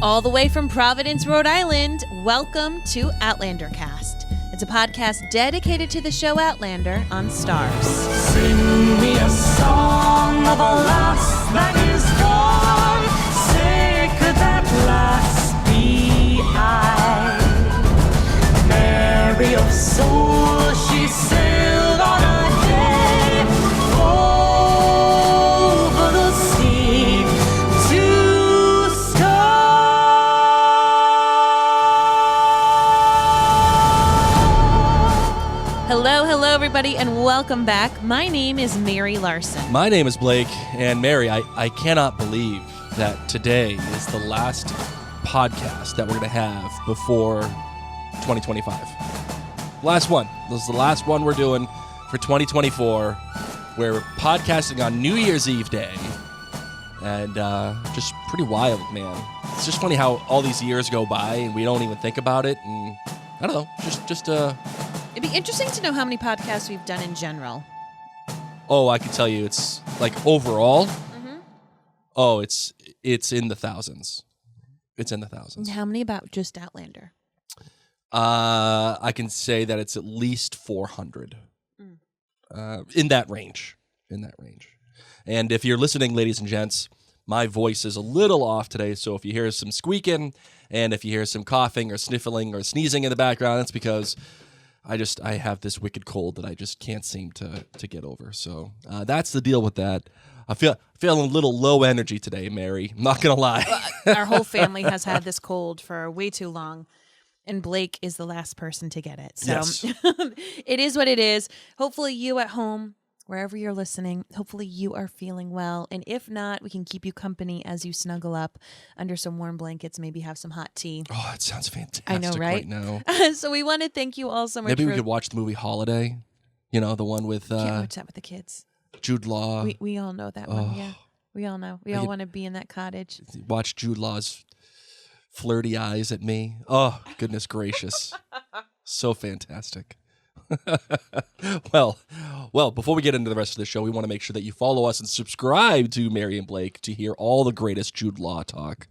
All the way from Providence, Rhode Island, welcome to Outlander Cast. It's a podcast dedicated to the show Outlander on Stars. Sing me a song of a lass that is gone. Say, could that lass be I? Mary of soul, she sailed on a day over the sea to Hello, everybody, and welcome back. My name is Mary Larson. My name is Blake, and Mary, I cannot believe that today is the last podcast that we're going to have before 2025. Last one. This is the last one we're doing for 2024. We're podcasting on New Year's Eve day, and just pretty wild, man. It's just funny how all these years go by, and we don't even think about it, and I don't know, just It'd be interesting to know how many podcasts we've done in general. Oh, I can tell you, it's like overall. Mm-hmm. Oh, it's in the thousands. It's in the thousands. And how many about just Outlander? I can say that it's at least 400. In that range. And if you're listening, ladies and gents, my voice is a little off today. So if you hear some squeaking, and if you hear some coughing or sniffling or sneezing in the background, that's because I have this wicked cold that I just can't seem to get over. So that's the deal with that. I feel a little low energy today, Mary. I'm not going to lie. Our whole family has had this cold for way too long, and Blake is the last person to get it. So Yes. It is what it is. Hopefully you at home, wherever you're listening, hopefully you are feeling well. And if not, we can keep you company as you snuggle up under some warm blankets, maybe have some hot tea. Oh, it sounds fantastic I know, right? now. So we want to thank you all so much. Maybe we could watch the movie Holiday. You know, the one with Can't watch that with the kids. Jude Law. We all know that one, yeah. We all know. We all want to be in that cottage. Watch Jude Law's flirty eyes at me. Oh, goodness gracious. So fantastic. Well, before we get into the rest of the show, we want to make sure that you follow us and subscribe to Mary and Blake to hear all the greatest Jude Law talk.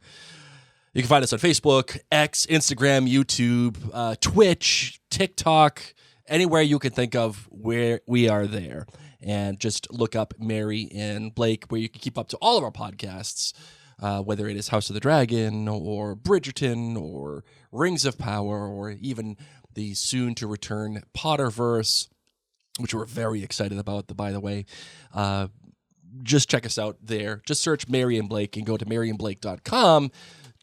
You can find us on Facebook, X, Instagram, YouTube, Twitch, TikTok, anywhere you can think of where we are there. And just look up Mary and Blake, where you can keep up to all of our podcasts, whether it is House of the Dragon or Bridgerton or Rings of Power or even the soon-to-return Potterverse, which we're very excited about, by the way. Just check us out there. Just search Mary and Blake and go to maryandblake.com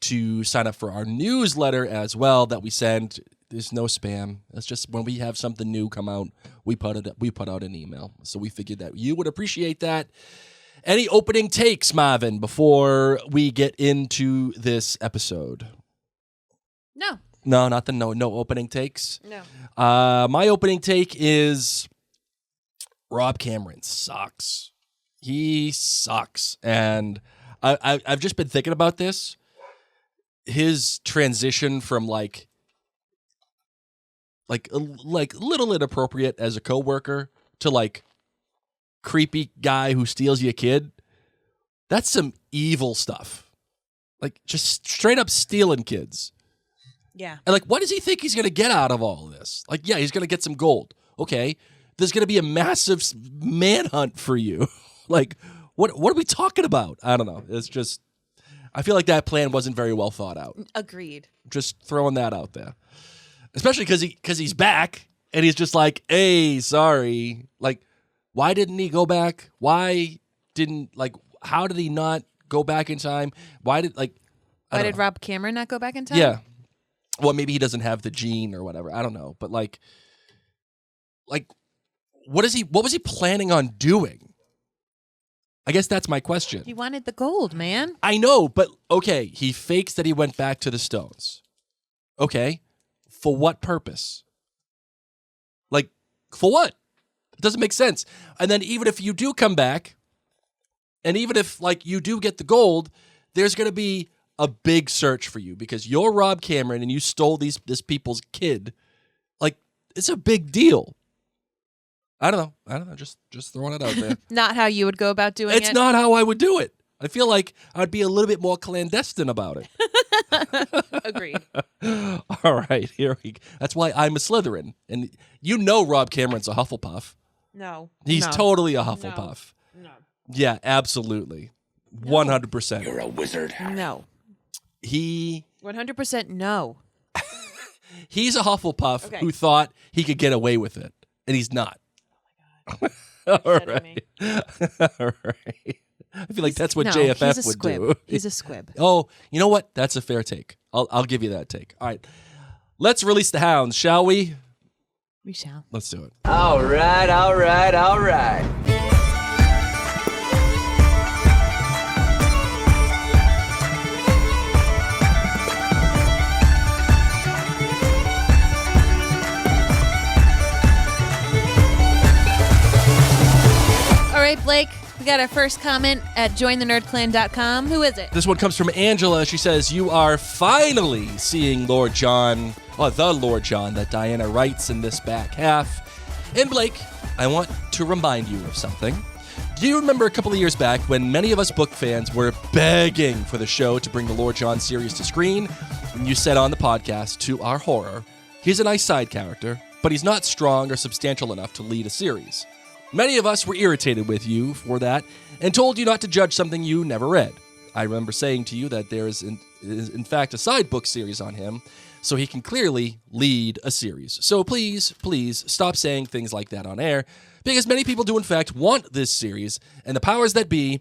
to sign up for our newsletter as well that we send. There's no spam. It's just when we have something new come out, we put out an email. So we figured that you would appreciate that. Any opening takes, Marvin, before we get into this episode? No. No, nothing. No opening takes. No. My opening take is Rob Cameron sucks. He sucks, and I've just been thinking about this. His transition from like a little inappropriate as a coworker to like creepy guy who steals your kid. That's some evil stuff. Like just straight up stealing kids. Yeah. And like, what does he think he's going to get out of all of this? Like, yeah, he's going to get some gold. Okay. There's going to be a massive manhunt for you. Like, what are we talking about? I don't know. It's just, I feel like that plan wasn't very well thought out. Agreed. Just throwing that out there. Especially because he's back and he's just like, hey, sorry. Like, why didn't he go back? How did he not go back in time? Why did Rob Cameron not go back in time? Yeah. Well, maybe he doesn't have the gene or whatever. I don't know. But like what was he planning on doing? I guess that's my question. He wanted the gold, man. I know, but okay, he fakes that he went back to the Stones. Okay. For what purpose? Like, for what? It doesn't make sense. And then even if you do come back, and even if like you do get the gold, there's going to be a big search for you because you're Rob Cameron and you stole this people's kid. Like, it's a big deal. I don't know. Just throwing it out there. Not how you would go about doing it. It's not how I would do it. I feel like I'd be a little bit more clandestine about it. Agreed. All right, here we go. That's why I'm a Slytherin. And you know Rob Cameron's a Hufflepuff. No. He's No. totally a Hufflepuff. No. Yeah, absolutely. 100%. You're a wizard. No. He 100% no. He's a Hufflepuff Okay. who thought he could get away with it, and he's not. You're All upsetting me. right. All right. I feel like that's what No, JFF he's a would squib. do. He's a squib. Oh, you know what? That's a fair take. I'll give you that take. All right. Let's release the hounds, shall we? We shall. Let's do it. All right, all right, all right. All right, Blake, we got our first comment at jointhenerdclan.com. Who is it? This one comes from Angela. She says, "You are finally seeing Lord John, the Lord John that Diana writes in this back half." And Blake, I want to remind you of something. Do you remember a couple of years back when many of us book fans were begging for the show to bring the Lord John series to screen? And you said on the podcast, to our horror, he's a nice side character, but he's not strong or substantial enough to lead a series. Many of us were irritated with you for that and told you not to judge something you never read. I remember saying to you that there is in fact a side book series on him, so he can clearly lead a series. So please, please stop saying things like that on air, because many people do in fact want this series, and the powers that be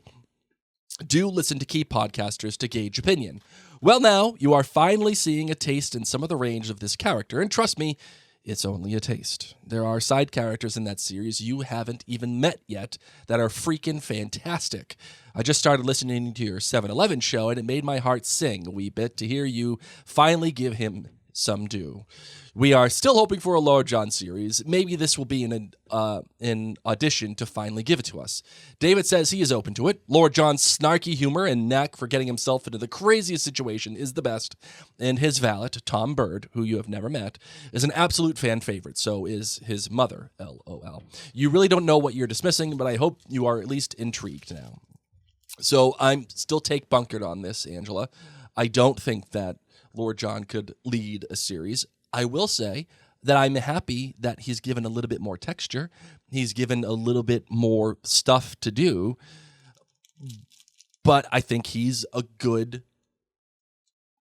do listen to key podcasters to gauge opinion. Well, now you are finally seeing a taste in some of the range of this character, and trust me, it's only a taste. There are side characters in that series you haven't even met yet that are freaking fantastic. I just started listening to your 7-Eleven show, and it made my heart sing a wee bit to hear you finally give him some due. We are still hoping for a Lord John series. Maybe this will be an audition to finally give it to us. David says he is open to it. Lord John's snarky humor and knack for getting himself into the craziest situation is the best. And his valet, Tom Bird, who you have never met, is an absolute fan favorite. So is his mother, LOL. You really don't know what you're dismissing, but I hope you are at least intrigued now. So I'm still take bunkered on this, Angela. I don't think that Lord John could lead a series. I will say that I'm happy that he's given a little bit more texture. He's given a little bit more stuff to do. But I think he's a good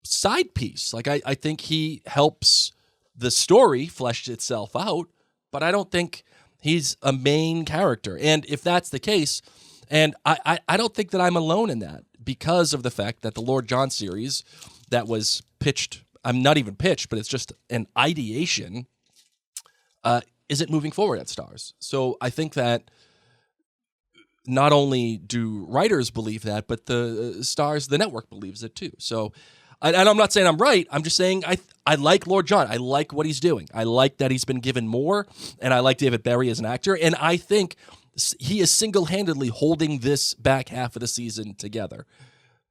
side piece. Like, I think he helps the story flesh itself out, but I don't think he's a main character. And if that's the case, and I don't think that I'm alone in that, because of the fact that the Lord John series that was pitched, I'm not even pitched, but it's just an ideation, isn't moving forward at Starz. So I think that not only do writers believe that, but the Starz, the network, believes it too. So, and I'm not saying I'm right. I'm just saying I like Lord John. I like what he's doing. I like that he's been given more, and I like David Berry as an actor. And I think he is single-handedly holding this back half of the season together.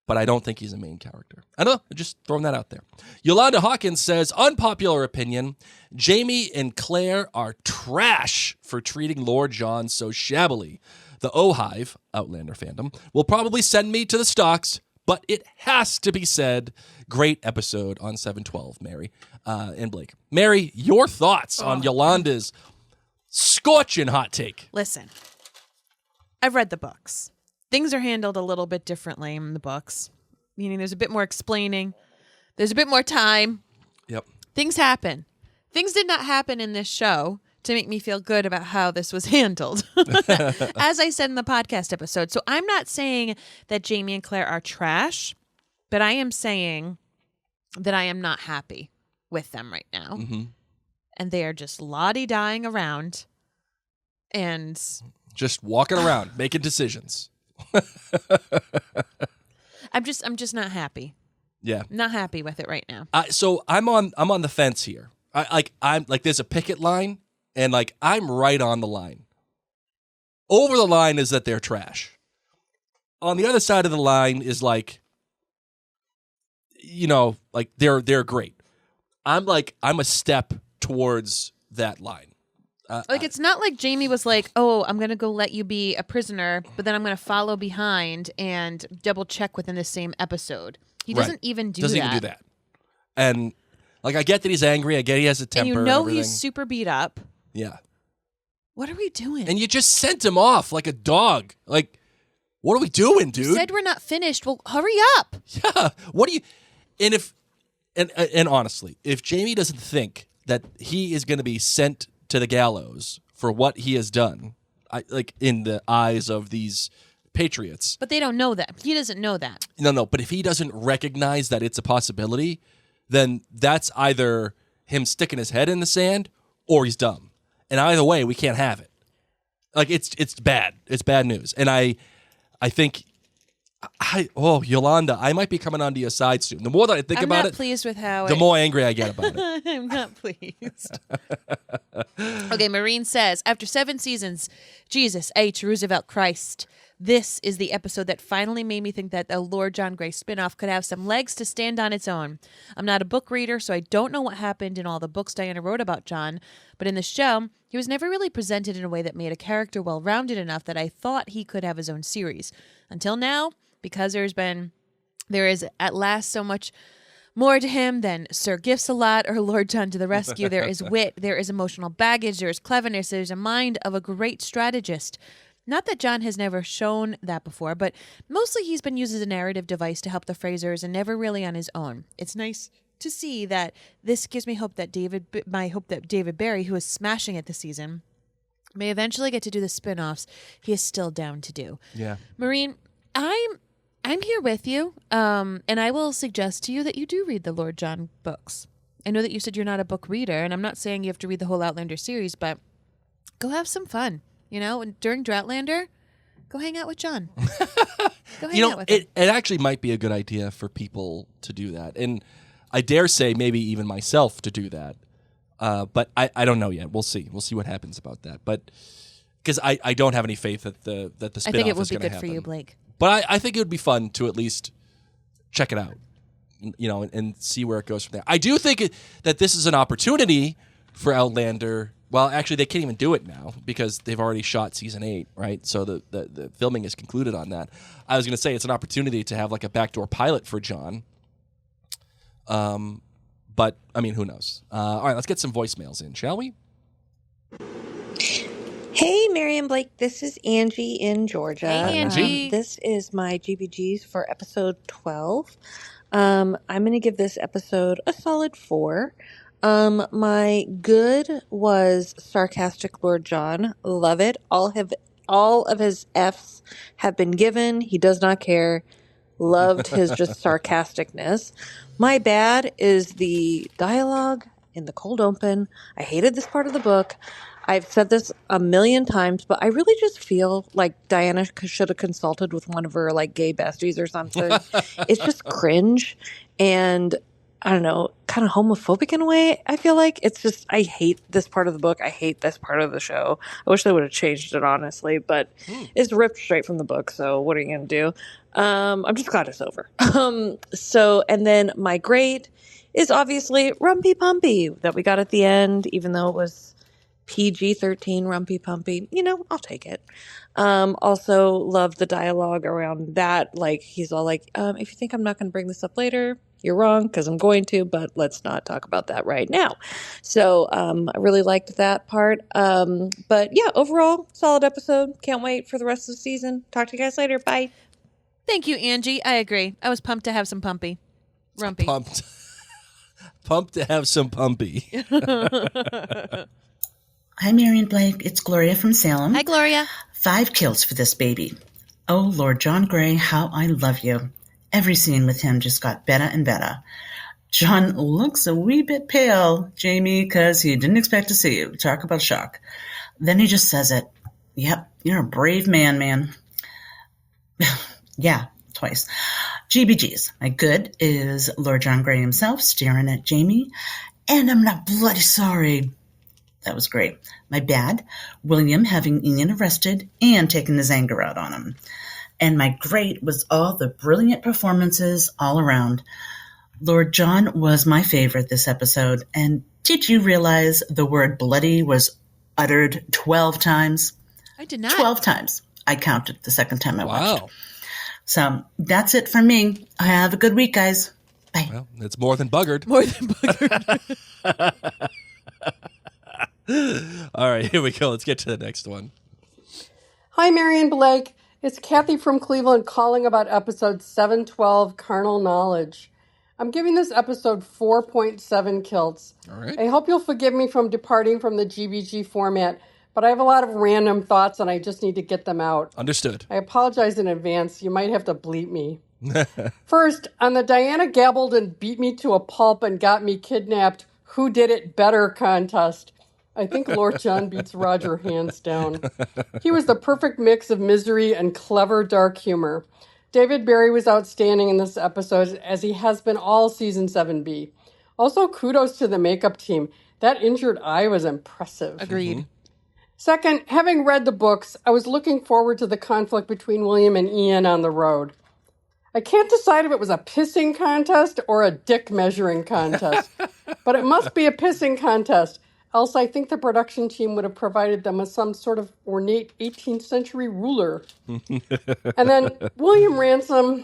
But I don't think he's a main character. I don't know, just throwing that out there. Yolanda Hawkins says, unpopular opinion, Jamie and Claire are trash for treating Lord John so shabbily. The O-Hive, Outlander fandom, will probably send me to the stocks, but it has to be said. Great episode on 712, Mary and Blake. Mary, your thoughts on Yolanda's scorching hot take? Listen, I've read the books. Things are handled a little bit differently in the books, meaning there's a bit more explaining. There's a bit more time. Yep. Things happen. Things did not happen in this show to make me feel good about how this was handled, as I said in the podcast episode. So I'm not saying that Jamie and Claire are trash, but I am saying that I am not happy with them right now. Mm-hmm. And they are just lottie-dying around and just walking around, making decisions. I'm just not happy. Yeah. Not happy with it right now. So I'm on the fence here. I'm like there's a picket line, and like I'm right on the line. Over the line is that they're trash. On the other side of the line is like, you know, like they're great. I'm a step towards that line. It's not like Jamie was like, oh, I'm going to go let you be a prisoner, but then I'm going to follow behind and double check within the same episode. He doesn't even do doesn't that. even do that. And like, I get that he's angry. I get he has a temper. And you and know everything. he's super beat up. Yeah. What are we doing? And you just sent him off like a dog. Like, what are we doing, dude? You said we're not finished. Well, hurry up. Yeah. What do you? And if, and honestly, if Jamie doesn't think that he is going to be sent to the gallows for what he has done, like in the eyes of these patriots. But they don't know that. He doesn't know that. No. But if he doesn't recognize that it's a possibility, then that's either him sticking his head in the sand or he's dumb. And either way, we can't have it. Like, it's bad. It's bad news. And I think, Yolanda, I might be coming onto your side soon. The more that I think about it, I'm not pleased with how the more angry I get about it. I'm not pleased. Okay, Maureen says, after 7 seasons, Jesus H. Roosevelt Christ, this is the episode that finally made me think that the Lord John Grey spinoff could have some legs to stand on its own. I'm not a book reader, so I don't know what happened in all the books Diana wrote about John, but in the show, he was never really presented in a way that made a character well-rounded enough that I thought he could have his own series. Until now, because there is at last so much more to him than Sir Gifts-a-Lot or Lord John to the rescue. There is wit, there is emotional baggage, there is cleverness, there's a mind of a great strategist. Not that John has never shown that before, but mostly he's been used as a narrative device to help the Frasers and never really on his own. It's nice to see that. This gives me hope that David Barry, who is smashing it this season, may eventually get to do the spin-offs he is still down to do. Yeah. Maureen, I'm here with you, and I will suggest to you that you do read the Lord John books. I know that you said you're not a book reader, and I'm not saying you have to read the whole Outlander series, but go have some fun. You know, and during Droughtlander, go hang out with John. Go hang out with him. It actually might be a good idea for people to do that. And I dare say maybe even myself to do that. But I don't know yet. We'll see. We'll see what happens about that. But because I don't have any faith that the spin-off is going to happen. I think it would be good for you, Blake. But I think it would be fun to at least check it out, and see where it goes from there. I do think that this is an opportunity for Outlander. Well, actually, they can't even do it now because they've already shot season 8, right? So the filming is concluded on that. I was going to say it's an opportunity to have like a backdoor pilot for John. But, I mean, who knows? All right, let's get some voicemails in, shall we? Hey, Mary and Blake, this is Angie in Georgia. Hey, Angie. This is my GBGs for episode 12. I'm going to give this episode a solid 4. My good was sarcastic Lord John. Love it. All of his F's have been given. He does not care. Loved his just sarcasticness. My bad is the dialogue in the cold open. I hated this part of the book. I've said this a million times, but I really just feel like Diana should have consulted with one of her like gay besties or something. It's just cringe. And I don't know, kind of homophobic in a way, I feel like. It's just, I hate this part of the book. I hate this part of the show. I wish they would have changed it, honestly, but it's ripped straight from the book, so what are you going to do? I'm just glad it's over. And then my great is obviously Rumpy Pumpy that we got at the end, even though it was PG-13 Rumpy Pumpy. I'll take it. Also love the dialogue around that. Like, he's all like, if you think I'm not going to bring this up later, you're wrong, because I'm going to, but let's not talk about that right now. So I really liked that part. But yeah, overall, solid episode. Can't wait for the rest of the season. Talk to you guys later. Bye. Thank you, Angie. I agree. I was pumped to have some Rumpy. Pumped to have some Pumpy. Hi, Mary and Blake. It's Gloria from Salem. Hi, Gloria. 5 kills for this baby. Oh, Lord John Grey, how I love you. Every scene with him just got better and better. John looks a wee bit pale, Jamie, because he didn't expect to see you. Talk about shock. Then he just says it. Yep, you're a brave man. Yeah, twice. GBG's. My good is Lord John Grey himself staring at Jamie. And I'm not bloody sorry. That was great. My bad, William having Ian arrested and taking his anger out on him. And my great was all the brilliant performances all around. Lord John was my favorite this episode. And did you realize the word bloody was uttered 12 times? I did not. 12 times. I counted the second time I watched. Wow. So that's it from me. Have a good week, guys. Bye. Well, it's more than buggered. More than buggered. All right, here we go. Let's get to the next one. Hi, Marion Blake. It's Kathy from Cleveland calling about episode 712, Carnal Knowledge. I'm giving this episode 4.7 kilts. All right. I hope you'll forgive me from departing from the GBG format, but I have a lot of random thoughts and I just need to get them out. Understood. I apologize in advance. You might have to bleep me. First, on the Diana gabbled and beat me to a pulp and got me kidnapped, who did it better contest. I think Lord John beats Roger hands down. He was the perfect mix of misery and clever dark humor. David Barry was outstanding in this episode, as he has been all season 7B. Also, kudos to the makeup team. That injured eye was impressive. Agreed. Second, having read the books, I was looking forward to the conflict between William and Ian on the road. I can't decide if it was a pissing contest or a dick measuring contest, but it must be a pissing contest. Else I think the production team would have provided them with some sort of ornate 18th century ruler. And then William Ransom,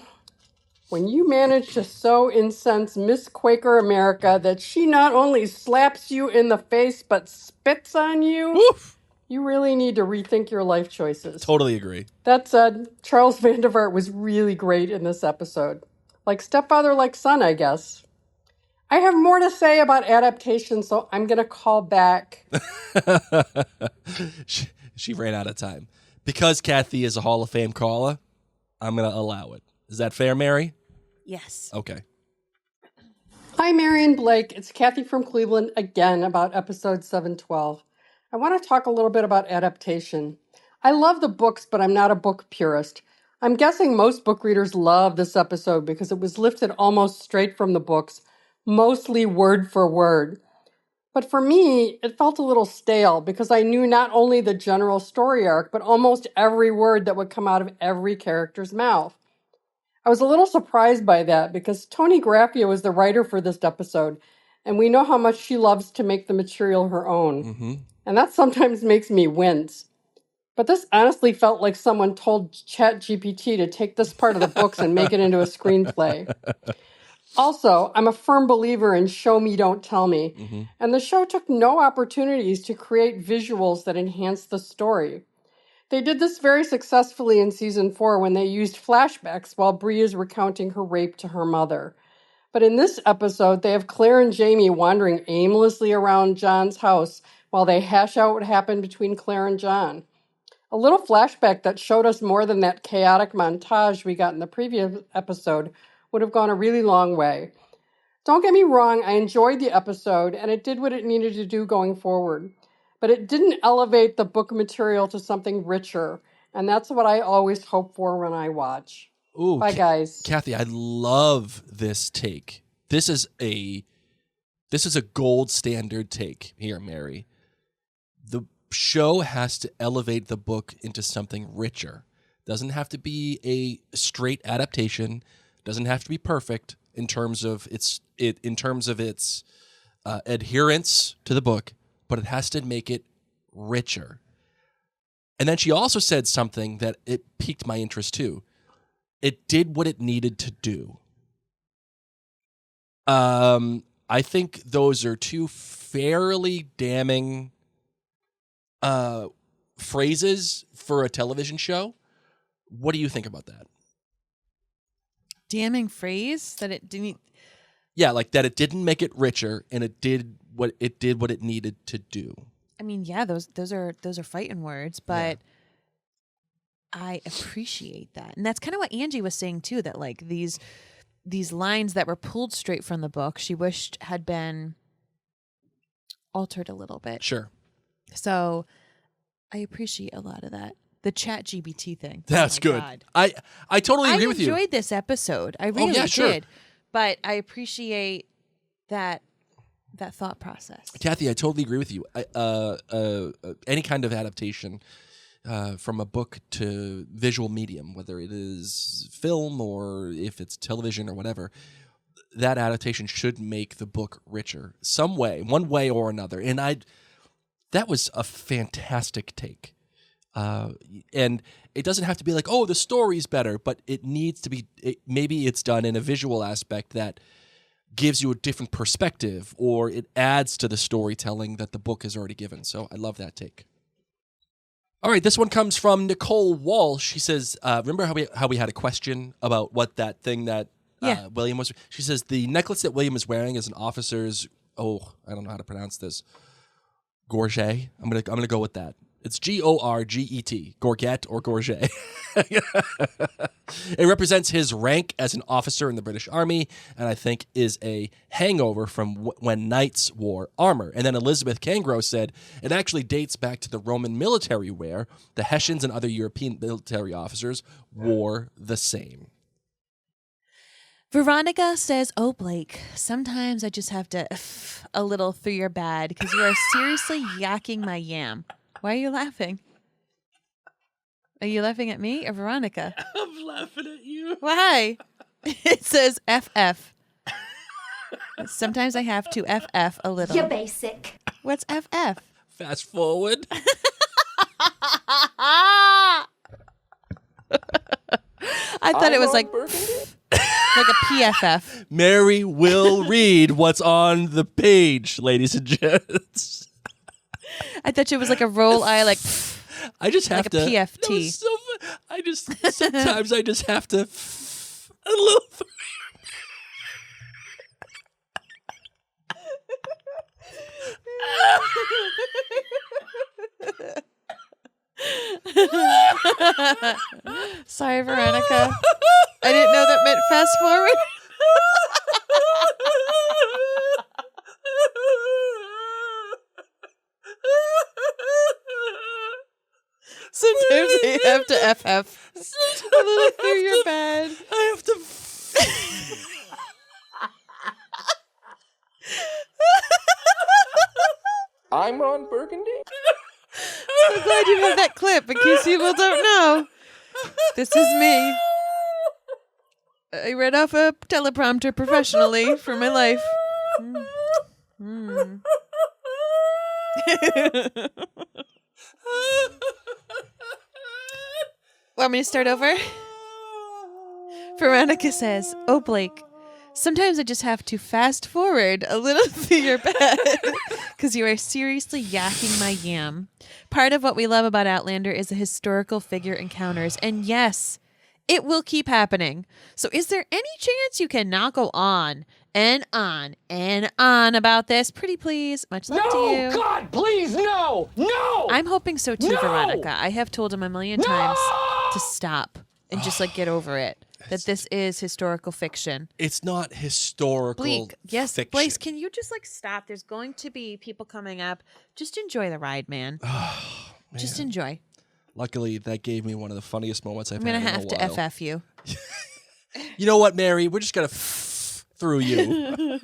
when you manage to so incense Miss Quaker America that she not only slaps you in the face but spits on you, Woof. you really need to rethink your life choices. Totally agree. That said, Charles Vandevart was really great in this episode. Like stepfather, like son, I guess. I have more to say about adaptation, so I'm going to call back. She ran out of time. Because Kathy is a Hall of Fame caller, I'm going to allow it. Is that fair, Mary? Yes. Okay. Hi, Marion Blake. It's Kathy from Cleveland again about episode 712. I want to talk a little bit about adaptation. I love the books, but I'm not a book purist. I'm guessing most book readers love this episode because it was lifted almost straight from the books, mostly word for word. But for me, it felt a little stale because I knew not only the general story arc, but almost every word that would come out of every character's mouth. I was a little surprised by that because Toni Graphia was the writer for this episode, and we know how much she loves to make the material her own. Mm-hmm. And that sometimes makes me wince. But this honestly felt like someone told ChatGPT to take this part of the books and make it into a screenplay. Also, I'm a firm believer in show me, don't tell me. Mm-hmm. And the show took no opportunities to create visuals that enhanced the story. They did this very successfully in season 4 when they used flashbacks while Bree is recounting her rape to her mother. But in this episode, they have Claire and Jamie wandering aimlessly around John's house while they hash out what happened between Claire and John. A little flashback that showed us more than that chaotic montage we got in the previous episode would have gone a really long way. Don't get me wrong, I enjoyed the episode, and it did what it needed to do going forward. But it didn't elevate the book material to something richer, and that's what I always hope for when I watch. Ooh, Bye, guys. Kathy, I love this take. This is a gold standard take here, Mary. The show has to elevate the book into something richer. Doesn't have to be a straight adaptation. Doesn't have to be perfect in terms of its adherence to the book, but it has to make it richer. And then she also said something that it piqued my interest too. It did what it needed to do. I think those are two fairly damning phrases for a television show. What do you think about that? Damning phrase that it didn't. Yeah, like that it didn't make it richer, and it did what it needed to do. I mean, yeah, those are fighting words, but I appreciate that, and that's kind of what Angie was saying too. That like these lines that were pulled straight from the book, she wished had been altered a little bit. Sure. So I appreciate a lot of that. The ChatGPT thing. That's good. God. I totally agree with you. I enjoyed this episode. I really did. But I appreciate that thought process. Kathy, I totally agree with you. Any kind of adaptation from a book to visual medium, whether it is film or if it's television or whatever, that adaptation should make the book richer some way, one way or another. And that was a fantastic take. And it doesn't have to be like, oh, the story's better, but it needs to be, maybe it's done in a visual aspect that gives you a different perspective, or it adds to the storytelling that the book has already given. So I love that take. All right, this one comes from Nicole Walsh. She says, remember how we had a question about what that thing that William was? She says, the necklace that William is wearing is an officer's, I don't know how to pronounce this, gorget. I'm gonna go with that. It's Gorget, Gorget or Gorget. It represents his rank as an officer in the British Army, and I think is a hangover from when knights wore armor. And then Elizabeth Kangro said it actually dates back to the Roman military wear. The Hessians and other European military officers wore the same. Veronica says, oh, Blake, sometimes I just have to a little through your bad because you are seriously yakking my yam. Why are you laughing? Are you laughing at me or Veronica? I'm laughing at you. Why? It says FF. Sometimes I have to FF a little. You're basic. What's FF? Fast forward. I thought it was like a PFF. Mary will read what's on the page, ladies and gents. I thought it was like a roll eye, like I just have like to a PFT. No, it's so sometimes I just have to a little. Sorry, Veronica. I didn't know that meant fast forward. Sometimes I have to FF. A little through your bed. I have to. I'm Ron Burgundy. I'm glad you have that clip in case people don't know. This is me. I read off a teleprompter professionally for my life. Want me to start over? Veronica says, oh, Blake, sometimes I just have to fast forward a little through your bed because you are seriously yakking my yam. Part of what we love about Outlander is the historical figure encounters. And yes, it will keep happening. So is there any chance you can not go on and on and on about this? Pretty please. Much love to you. No, God, please, no, no. I'm hoping so too, No! Veronica. I have told him a million times to stop and just like get over it. That this is historical fiction. It's not historical. Bleak. Yes, fiction. Blaze, can you just like stop? There's going to be people coming up. Just enjoy the ride, man. Just enjoy. Luckily, that gave me one of the funniest moments I've I'm had gonna in a have while. to FF you. You know what, Mary? We're just gonna through you.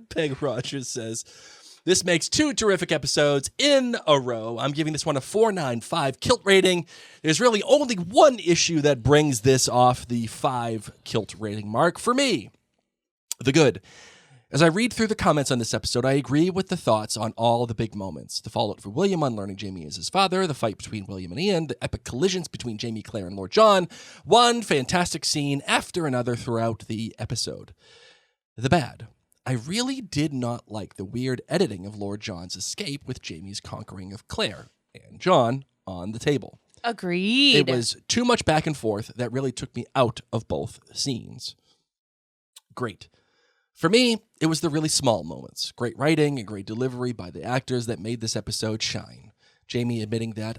Peg Rogers says, this makes 2 terrific episodes in a row. I'm giving this one a 4.95 kilt rating. There's really only one issue that brings this off the 5 kilt rating mark for me. The good. As I read through the comments on this episode, I agree with the thoughts on all the big moments. The fallout for William on learning Jaime is his father, the fight between William and Ian, the epic collisions between Jaime, Claire, and Lord John, one fantastic scene after another throughout the episode. The bad. I really did not like the weird editing of Lord John's escape with Jaime's conquering of Claire and John on the table. Agreed. It was too much back and forth that really took me out of both scenes. Great. For me, it was the really small moments, great writing and great delivery by the actors that made this episode shine. Jaime admitting that,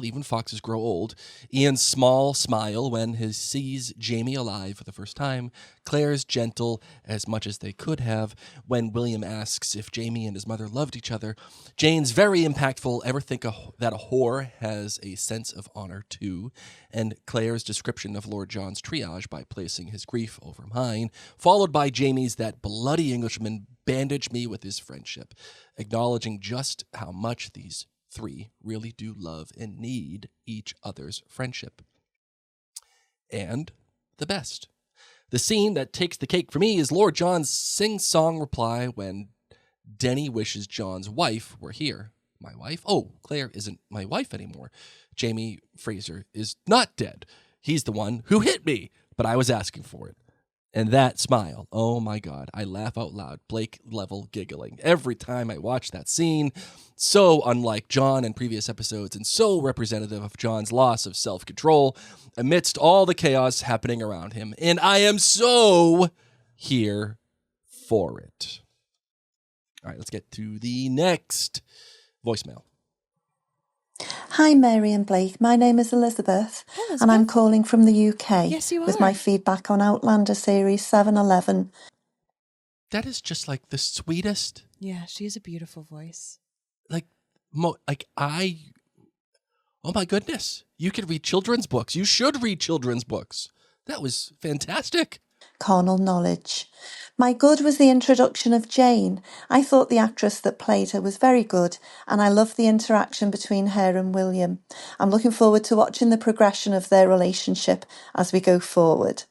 even foxes grow old. Ian's small smile when he sees Jaime alive for the first time. Claire's gentle, as much as they could have, when William asks if Jaime and his mother loved each other. Jane's very impactful, ever think that a whore has a sense of honor too. And Claire's description of Lord John's triage by placing his grief over mine, followed by Jaime's that bloody Englishman bandaged me with his friendship, acknowledging just how much these 3 really do love and need each other's friendship. And the best. The scene that takes the cake for me is Lord John's sing-song reply when Denny wishes John's wife were here. my wife. Oh, Claire isn't my wife anymore. Jamie Fraser is not dead. He's the one who hit me, but I was asking for it. And that smile, oh my God, I laugh out loud, Blake level giggling every time I watch that scene. So unlike John in previous episodes and so representative of John's loss of self-control amidst all the chaos happening around him. And I am so here for it. All right, let's get to the next voicemail. Hi, Mary and Blake. My name is Elizabeth, and I'm calling from the UK Yes, you with are. my feedback on Outlander series 711. That is just like the sweetest, Yeah, she has a beautiful voice. oh my goodness, you can read children's books. You should read children's books. That was fantastic. Carnal Knowledge. My good was the introduction of Jane. I thought the actress that played her was very good, and I loved the interaction between her and William. I'm looking forward to watching the progression of their relationship as we go forward.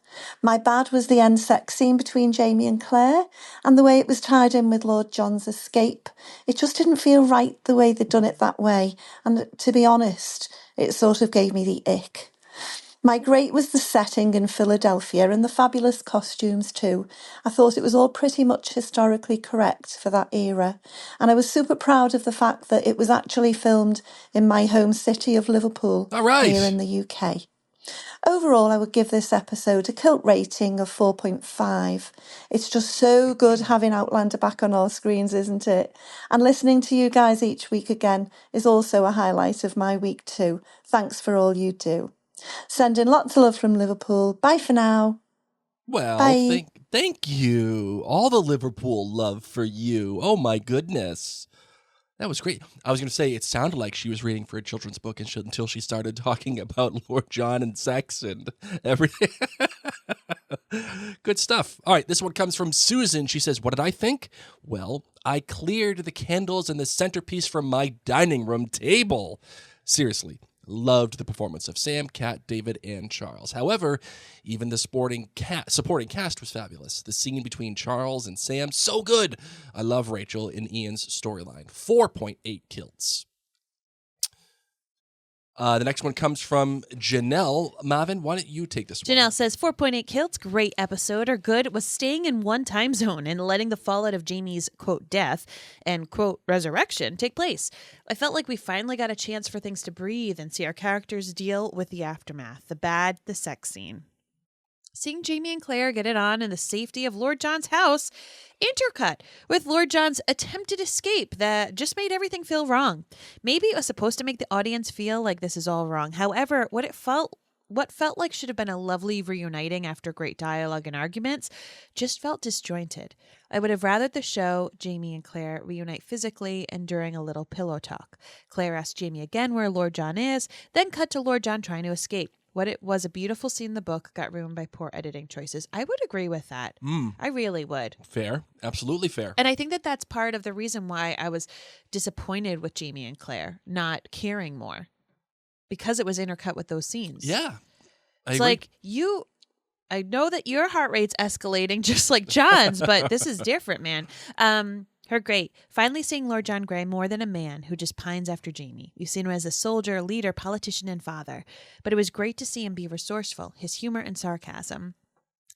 My bad was the end sex scene between Jamie and Claire, and the way it was tied in with Lord John's escape. It just didn't feel right the way they'd done it that way, and to be honest, it sort of gave me the ick. My great was the setting in Philadelphia and the fabulous costumes too. I thought it was all pretty much historically correct for that era. And I was super proud of the fact that it was actually filmed in my home city of Liverpool, All right. here in the UK. Overall, I would give this episode a kilt rating of 4.5. It's just so good having Outlander back on our screens, isn't it? And listening to you guys each week again is also a highlight of my week too. Thanks for all you do. Sending lots of love from Liverpool. Bye for now. Well, Bye. thank you. All the Liverpool love for you. Oh my goodness. That was great. I was going to say it sounded like she was reading for a children's book until she started talking about Lord John and sex and everything. Good stuff. All right, this one comes from Susan. She says, what did I think? Well, I cleared the candles and the centerpiece from my dining room table. Seriously. Loved the performance of Sam, Kat, David, and Charles. However, even the supporting cast was fabulous. The scene between Charles and Sam, so good. I love Rachel and Ian's storyline. 4.8 kilts. The next one comes from Janelle. Marvin, why don't you take this one? Janelle says 4.8 kilts, great episode, or good was staying in one time zone and letting the fallout of Jamie's, quote, death and, quote, resurrection take place. I felt like we finally got a chance for things to breathe and see our characters deal with the aftermath, the bad, the sex scene. Seeing Jamie and Claire get it on in the safety of Lord John's house, intercut with Lord John's attempted escape that just made everything feel wrong. Maybe it was supposed to make the audience feel like this is all wrong. However, what felt like should have been a lovely reuniting after great dialogue and arguments just felt disjointed. I would have rathered the show Jamie and Claire reunite physically and during a little pillow talk. Claire asked Jamie again where Lord John is, then cut to Lord John trying to escape. What it was a beautiful scene in the book got ruined by poor editing choices. I would agree with that. I really would. Fair. Absolutely fair. And I think that that's part of the reason why I was disappointed with Jamie and Claire not caring more, because it was intercut with those scenes. Yeah. It's like I know that your heart rate's escalating just like John's, but this is different, man. Her great. Finally seeing Lord John Grey more than a man who just pines after Jamie. We've seen him as a soldier, leader, politician, and father. But it was great to see him be resourceful, his humor and sarcasm.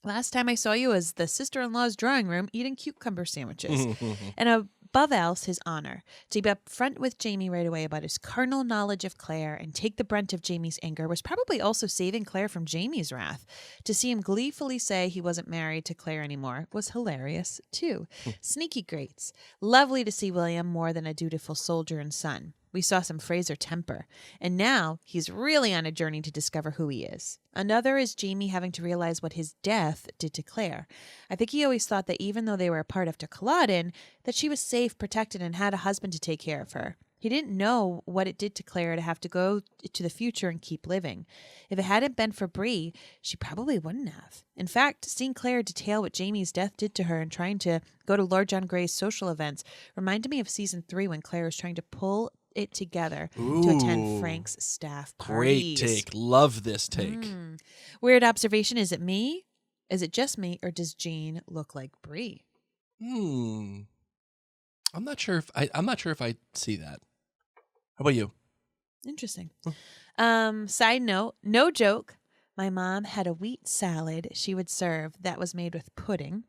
Last time I saw you was the sister-in-law's drawing room eating cucumber sandwiches. And above else, his honor. To be up front with Jamie right away about his carnal knowledge of Claire and take the brunt of Jamie's anger was probably also saving Claire from Jamie's wrath. To see him gleefully say he wasn't married to Claire anymore was hilarious, too. Sneaky greats. Lovely to see William more than a dutiful soldier and son. We saw some Fraser temper, and now he's really on a journey to discover who he is. Another is Jamie having to realize what his death did to Claire. I think he always thought that even though they were apart after Culloden, that she was safe, protected, and had a husband to take care of her. He didn't know what it did to Claire to have to go to the future and keep living. If it hadn't been for Bree, she probably wouldn't have. In fact, seeing Claire detail what Jamie's death did to her and trying to go to Lord John Grey's social events reminded me of season 3 when Claire was trying to pull it together to attend Frank's staff parties. Great take. Love this take. Weird observation. Is it me? Is it just me? Or does Jane look like Bree? I'm not sure if I see that. about you? Interesting. Side note, no joke. My mom had a wheat salad she would serve that was made with pudding,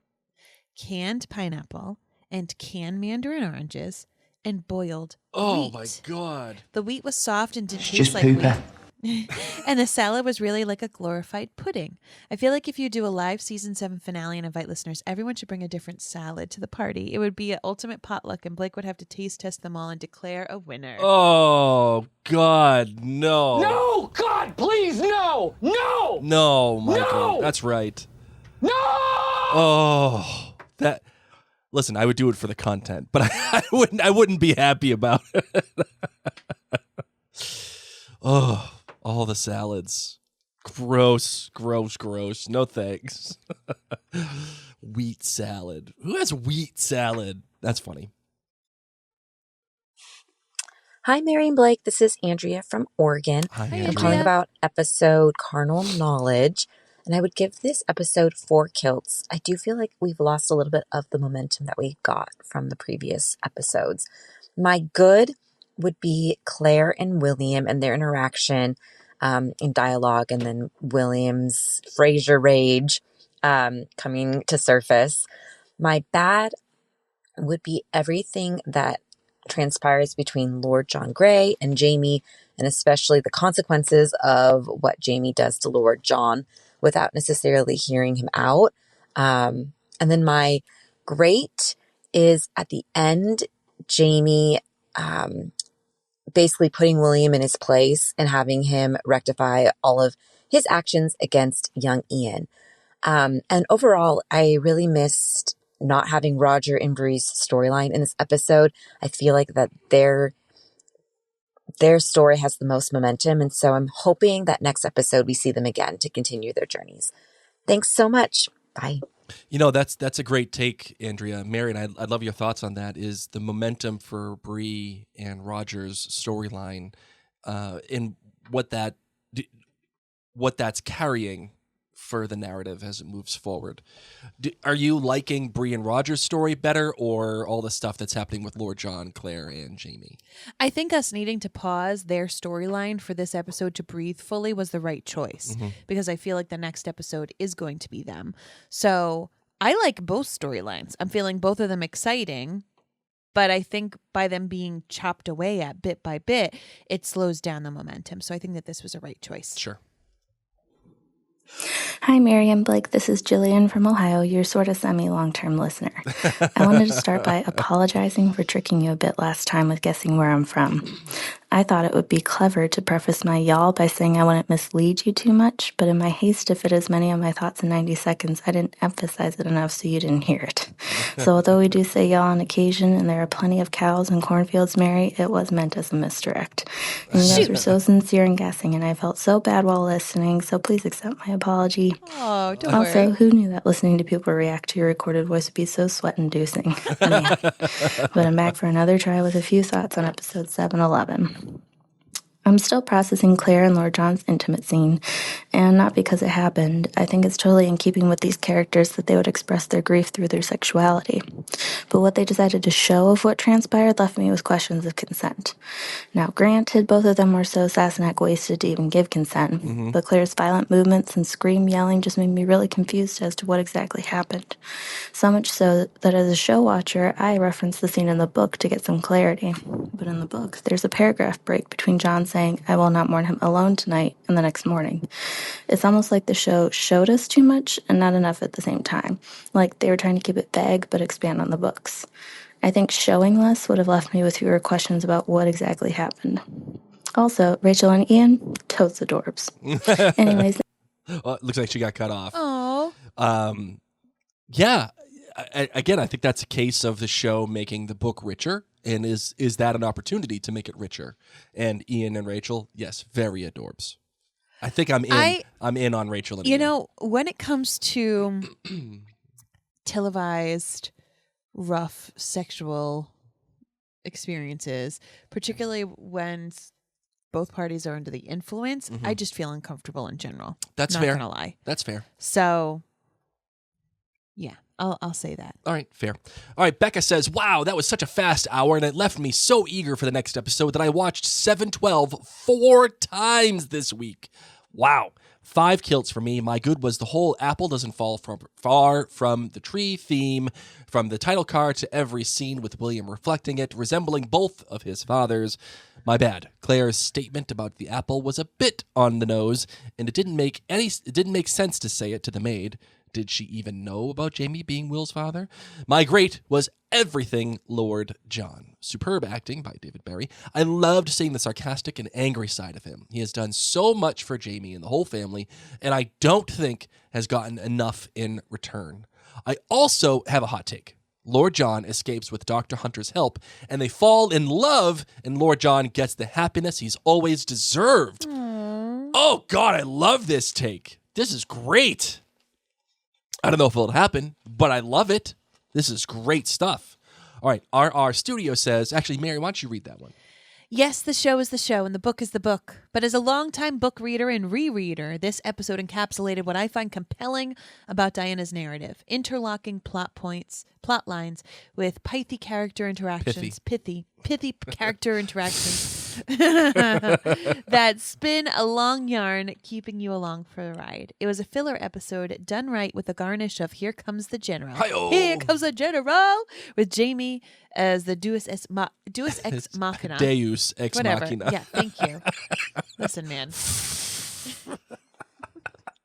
canned pineapple, and canned mandarin oranges, and boiled Oh wheat. my God. The wheat was soft and didn't It's taste just like pooper. wheat. And the salad was really like a glorified pudding. I feel like if you do a live season 7 finale and invite listeners, everyone should bring a different salad to the party. It would be an ultimate potluck, and Blake would have to taste test them all and declare a winner. Oh God, no. No! God, please, no! No! No, Michael. No! That's right. No! Oh, that. Listen, I would do it for the content, but I wouldn't be happy about it. Oh, all the salads. Gross, gross, gross. No thanks. Wheat salad. Who has wheat salad? That's funny. Hi, Mary and Blake. This is Andrea from Oregon. Hi, Hi, I'm Andrea. calling about episode Carnal Knowledge, and I would give this episode 4 kilts. I do feel like we've lost a little bit of the momentum that we got from the previous episodes. My good would be Claire and William and their interaction in dialogue, and then William's Frasier rage coming to surface. My bad would be everything that transpires between Lord John Grey and Jamie, and especially the consequences of what Jamie does to Lord John without necessarily hearing him out. And then my great is at the end, Jamie basically putting William in his place and having him rectify all of his actions against young Ian. And overall, I really missed not having Roger and Bree's storyline in this episode. I feel like that their story has the most momentum, and so I'm hoping that next episode we see them again to continue their journeys. Thanks so much. Bye. You know, that's a great take, Andrea. Mary, and I'd love your thoughts on that. Is the momentum for Bree and Roger's storyline, in what that's carrying for the narrative as it moves forward. Are you liking Bree and Roger's story better, or all the stuff that's happening with Lord John, Claire, and Jamie? I think us needing to pause their storyline for this episode to breathe fully was the right choice, because I feel like the next episode is going to be them. So I like both storylines. I'm feeling both of them exciting, but I think by them being chopped away at bit by bit, it slows down the momentum. So I think that this was a right choice. Sure. Hi, Mary and Blake. This is Jillian from Ohio, your sort of semi-long-term listener. I wanted to start by apologizing for tricking you a bit last time with guessing where I'm from. I thought it would be clever to preface my y'all by saying I wouldn't mislead you too much, but in my haste to fit as many of my thoughts in 90 seconds, I didn't emphasize it enough so you didn't hear it. So although we do say y'all on occasion and there are plenty of cows and cornfields, Mary, it was meant as a misdirect. And you guys were so sincere in guessing, and I felt so bad while listening, so please accept my apology. Oh, don't Also, worry. who knew that listening to people react to your recorded voice would be so sweat-inducing? Man. But I'm back for another try with a few thoughts on episode 711. I'm still processing Claire and Lord John's intimate scene, and not because it happened. I think it's totally in keeping with these characters that they would express their grief through their sexuality. But what they decided to show of what transpired left me with questions of consent. Now, granted, both of them were so Sassenach-wasted to even give consent, but Claire's violent movements and scream yelling just made me really confused as to what exactly happened. So much so that as a show watcher, I referenced the scene in the book to get some clarity. But in the book, there's a paragraph break between John saying, "I will not mourn him alone tonight," and the next morning. It's almost like the show showed us too much and not enough at the same time. Like they were trying to keep it vague but expand on the books. I think showing less would have left me with fewer questions about what exactly happened. Also, Rachel and Ian, totes adorbs. Anyways. Well, it looks like she got cut off. Oh. Yeah. Again, I think that's a case of the show making the book richer. And is that an opportunity to make it richer? And Ian and Rachel, yes, very adorbs. I think I'm in on Rachel and Ian. You know, when it comes to televised, rough sexual experiences, particularly when both parties are under the influence, I just feel uncomfortable in general. That's Not fair. gonna lie. That's fair. So, yeah, I'll say that. All right, fair. All right, Becca says, wow, that was such a fast hour, and it left me so eager for the next episode that I watched 712 4 times this week. Wow. 5 kilts for me. My good was the whole apple doesn't fall far from the tree theme, from the title card to every scene with William reflecting it, resembling both of his fathers. My bad. Claire's statement about the apple was a bit on the nose, and it didn't make sense to say it to the maid. Did she even know about Jamie being Will's father? My great was everything Lord John. Superb acting by David Barry. I loved seeing the sarcastic and angry side of him. He has done so much for Jamie and the whole family, and I don't think has gotten enough in return. I also have a hot take. Lord John escapes with Dr. Hunter's help, and they fall in love, and Lord John gets the happiness he's always deserved. Aww. Oh, God, I love this take. This is great. I don't know if it'll happen, but I love it. This is great stuff. All right, our studio says, actually, Mary, why don't you read that one? Yes, the show is the show and the book is the book. But as a longtime book reader and rereader, this episode encapsulated what I find compelling about Diana's narrative. Interlocking plot lines with pithy character interactions. Pithy character interactions. That spin a long yarn, keeping you along for the ride. It was a filler episode done right with a garnish of Here Comes the General. Hi-oh. Here comes the General! With Jamie as the Deus Ex Machina. Deus Ex Whatever. Machina. Yeah, thank you. Listen, man.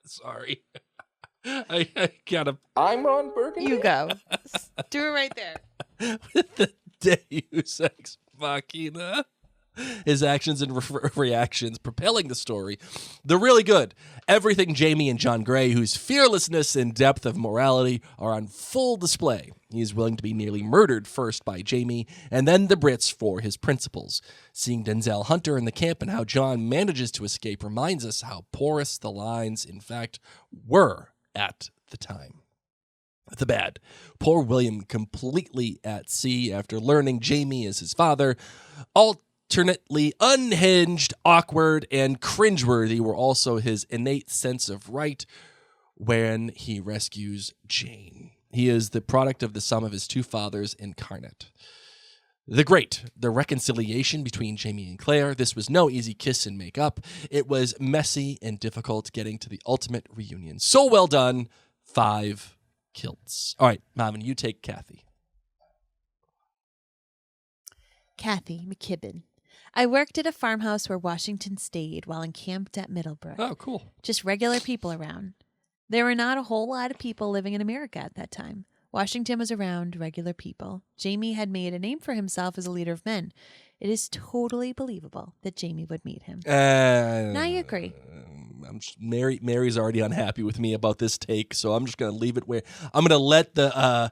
Sorry. I gotta... I'm Ron Burgundy. You go. Do it right there. With the Deus Ex Machina. His actions and reactions propelling the story. They're really good. Everything Jamie and John Gray, whose fearlessness and depth of morality are on full display. He is willing to be nearly murdered first by Jamie and then the Brits for his principles. Seeing Denzel Hunter in the camp and how John manages to escape reminds us how porous the lines, in fact, were at the time. The bad. Poor William, completely at sea after learning Jamie is his father. Alternately unhinged, awkward, and cringeworthy were also his innate sense of right when he rescues Jane. He is the product of the sum of his two fathers incarnate. The great, the reconciliation between Jamie and Claire. This was no easy kiss and make up. It was messy and difficult getting to the ultimate reunion. So well done. 5 kilts. All right, Marvin, you take Kathy. Kathy McKibben. I worked at a farmhouse where Washington stayed while encamped at Middlebrook. Oh, cool. Just regular people around. There were not a whole lot of people living in America at that time. Washington was around regular people. Jamie had made a name for himself as a leader of men. It is totally believable that Jamie would meet him. Now you agree. Mary's already unhappy with me about this take, so I'm just going to leave it where I'm going to let the